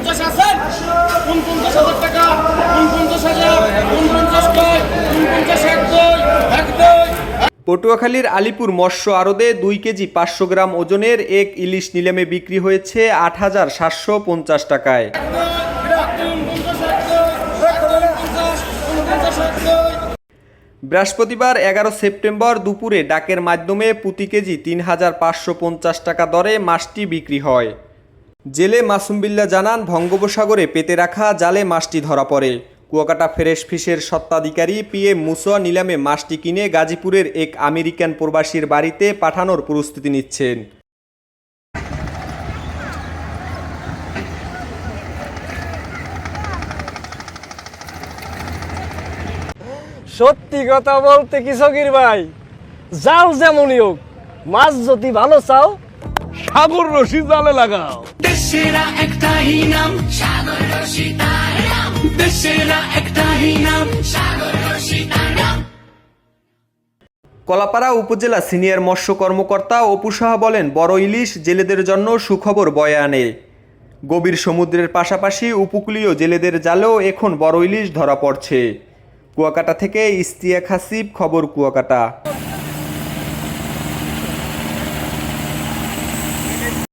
49 আছেন 49,000 টাকা 49,000 49 কয় 49 এক দুই পটুয়াখালীর আলীপুর মৎস্য আড়তে 2 কেজি 500 গ্রাম ওজনের এক ইলিশ নিলামে বিক্রি হয়েছে 8,750 টাকায়। বৃহস্পতিবার 11 সেপ্টেম্বর দুপুরে ডাকের মাধ্যমে প্রতি কেজি 3,550 টাকা দরে মাছটি বিক্রি হয়। জেলে মাসুম বিল্লাহ জানান, বঙ্গোপসাগরে পেতে রাখা জালে মাছটি ধরা পড়ে। কুয়াকাটা ফ্রেশ ফিশের স্বত্বাধিকারী PM মুসা নিলামে মাছটি কিনে গাজীপুরের এক আমেরিকান প্রবাসীর বাড়িতে পাঠানোর প্রস্তুতি নিচ্ছেন। সত্যি কথা বলতে কি সগির ভাই, যাও যেমনই হোক, মাছ যদি ভালো চাও সাগর রশি জালে লাগাও। দেশেরা একটাই নাম সাগর রশি তার নাম, দেশেরা একটাই নাম সাগর রশি তার নাম। কলাপাড়া উপজেলা সিনিয়র মৎস্য কর্মকর্তা অপু সাহা বলেন, বড় ইলিশ জেলেদের জন্য সুখবর বয়ে আনে। গভীর সমুদ্রের পাশাপাশি উপকূলীয় জেলেদের জালেও এখন বড় ইলিশ ধরা পড়ছে। কুয়াকাটা থেকে ইস্তিয়াক হাসিব, খবর কুয়াকাটা।